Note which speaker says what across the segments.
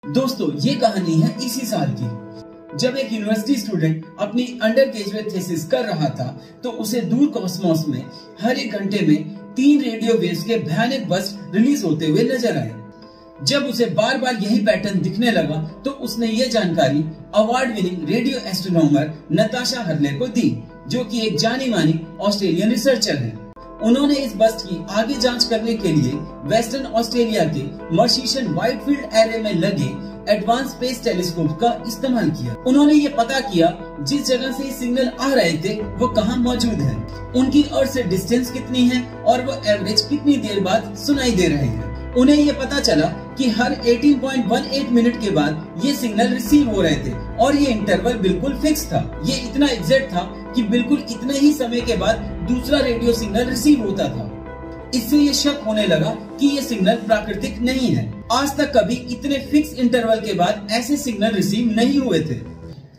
Speaker 1: दोस्तों ये कहानी है इसी साल की, जब एक यूनिवर्सिटी स्टूडेंट अपनी अंडर ग्रेजुएट थीसिस कर रहा था तो उसे दूर कॉस्मोस में हर एक घंटे में 3 रेडियो वेव्स के भयानक बर्स्ट रिलीज होते हुए नजर आए। जब उसे बार बार यही पैटर्न दिखने लगा तो उसने ये जानकारी award winning radio astronomer Natasha Hurley को दी, जो कि एक जानी मानी ऑस्ट्रेलियन रिसर्चर है। उन्होंने इस बस्ट की आगे जांच करने के लिए वेस्टर्न ऑस्ट्रेलिया के मर्सीशन व्हाइटफील्ड एरे में लगे एडवांस स्पेस टेलीस्कोप का इस्तेमाल किया। उन्होंने ये पता किया जिस जगह से सिग्नल आ रहे थे वो कहाँ मौजूद है, उनकी अर्थ से डिस्टेंस कितनी है और वो एवरेज कितनी देर बाद सुनाई दे रहे हैं। उन्हें ये पता चला कि हर 18.18 मिनट के बाद ये सिग्नल रिसीव हो रहे थे और ये इंटरवल बिल्कुल फिक्स था। ये इतना एग्जैक्ट था कि बिल्कुल इतने ही समय के बाद दूसरा रेडियो सिग्नल रिसीव होता था। इससे ये शक होने लगा कि ये सिग्नल प्राकृतिक नहीं है। आज तक कभी इतने फिक्स इंटरवल के बाद ऐसे सिग्नल रिसीव नहीं हुए थे।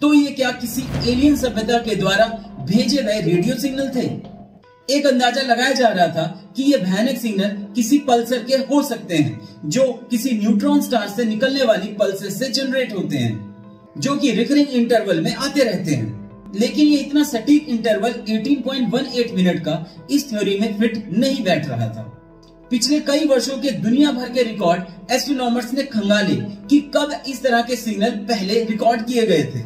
Speaker 1: तो ये क्या किसी एलियन सभ्यता के द्वारा भेजे गए रेडियो सिग्नल थे? एक अंदाजा लगाया जा रहा था कि ये भयानक सिग्नल किसी पल्सर के हो सकते हैं, जो किसी न्यूट्रॉन स्टार से निकलने वाली पल्सेस से जनरेट होते हैं, जो कि रिकरिंग इंटरवल में आते रहते हैं। लेकिन ये इतना सटीक इंटरवल 18.18 मिनट का इस थ्योरी में फिट नहीं बैठ रहा था। पिछले कई वर्षों के दुनिया भर के रिकॉर्ड एस्ट्रोनॉमर्स ने खंगाले कि कब इस तरह के सिग्नल पहले रिकॉर्ड किए गए थे,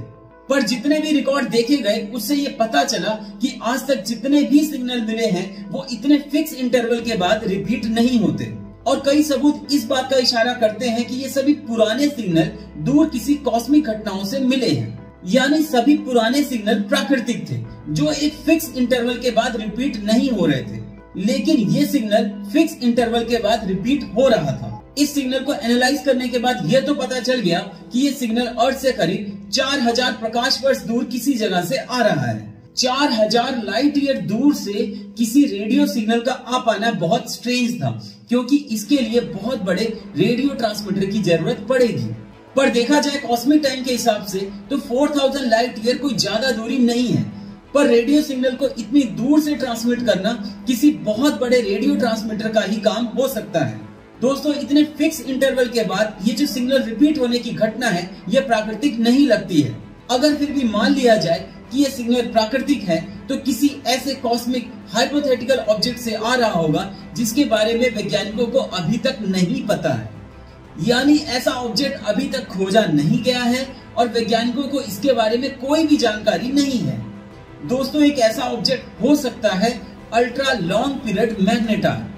Speaker 1: पर जितने भी रिकॉर्ड देखे गए उससे ये पता चला कि आज तक जितने भी सिग्नल मिले हैं वो इतने फिक्स इंटरवल के बाद रिपीट नहीं होते। और कई सबूत इस बात का इशारा करते हैं कि ये सभी पुराने सिग्नल दूर किसी कॉस्मिक घटनाओं से मिले हैं, यानी सभी पुराने सिग्नल प्राकृतिक थे जो एक फिक्स इंटरवल के बाद रिपीट नहीं हो रहे थे। लेकिन ये सिग्नल फिक्स इंटरवल के बाद रिपीट हो रहा था। इस सिग्नल को एनालाइज करने के बाद यह तो पता चल गया कि ये सिग्नल अर्थ से करीब 4000 प्रकाश वर्ष दूर किसी जगह से आ रहा है। 4000 लाइट ईयर दूर से किसी रेडियो सिग्नल का आ पाना बहुत स्ट्रेंज था, क्योंकि इसके लिए बहुत बड़े रेडियो ट्रांसमीटर की जरूरत पड़ेगी। पर देखा जाए कॉस्मिक टाइम के हिसाब से तो 4000 लाइट ईयर कोई ज्यादा दूरी नहीं है, पर रेडियो सिग्नल को इतनी दूर से ट्रांसमिट करना किसी बहुत बड़े रेडियो ट्रांसमीटर का ही काम हो सकता है। दोस्तों, इतने फिक्स इंटरवल के बाद ये जो सिग्नल रिपीट होने की घटना है ये प्राकृतिक नहीं लगती है। अगर फिर भी मान लिया जाए कि ये सिग्नल प्राकृतिक है तो किसी ऐसे कॉस्मिक हाइपोथेटिकल ऑब्जेक्ट से आ रहा होगा जिसके बारे में वैज्ञानिकों को अभी तक नहीं पता है, यानी ऐसा ऑब्जेक्ट अभी तक खोजा नहीं गया है और वैज्ञानिकों को इसके बारे में कोई भी जानकारी नहीं है। दोस्तों, एक ऐसा ऑब्जेक्ट हो सकता है अल्ट्रा लॉन्ग पीरियड मैग्नेटार।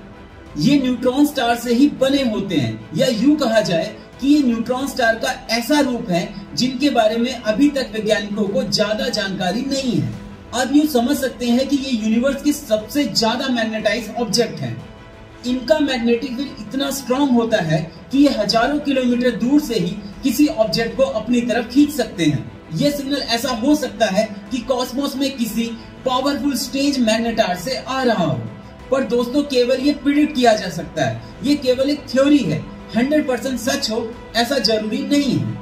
Speaker 1: ये न्यूट्रॉन स्टार से ही बने होते हैं, या यूं कहा जाए कि ये न्यूट्रॉन स्टार का ऐसा रूप है जिनके बारे में अभी तक वैज्ञानिकों को ज्यादा जानकारी नहीं है। आप यूं समझ सकते हैं कि ये यूनिवर्स के सबसे ज्यादा मैग्नेटाइज ऑब्जेक्ट हैं। इनका मैग्नेटिक फील्ड इतना स्ट्रॉन्ग होता है कि ये हजारों किलोमीटर दूर से ही किसी ऑब्जेक्ट को अपनी तरफ खींच सकते हैं। यह सिग्नल ऐसा हो सकता है कि कॉस्मोस में किसी पावरफुल स्ट्रेंज मैग्नेटार से आ रहा हो, पर दोस्तों केवल ये प्रिडिक्ट किया जा सकता है। ये केवल एक थ्योरी है, 100% सच हो ऐसा जरूरी नहीं है।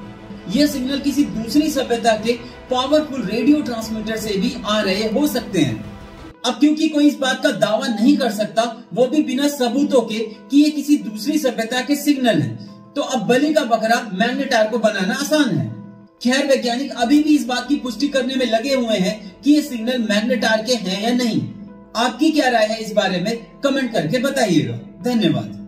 Speaker 1: ये सिग्नल किसी दूसरी सभ्यता के पावरफुल रेडियो ट्रांसमीटर से भी आ रहे हो सकते हैं। अब क्योंकि कोई इस बात का दावा नहीं कर सकता, वो भी बिना सबूतों के, कि ये किसी दूसरी सभ्यता के सिग्नल हैं, तो अब बलि का बकरा मैग्नेटार को बनाना आसान है। खैर, वैज्ञानिक अभी भी इस बात की पुष्टि करने में लगे हुए हैं कि ये सिग्नल मैग्नेटार के हैं या नहीं। आपकी क्या राय है इस बारे में? कमेंट करके बताइएगा। धन्यवाद।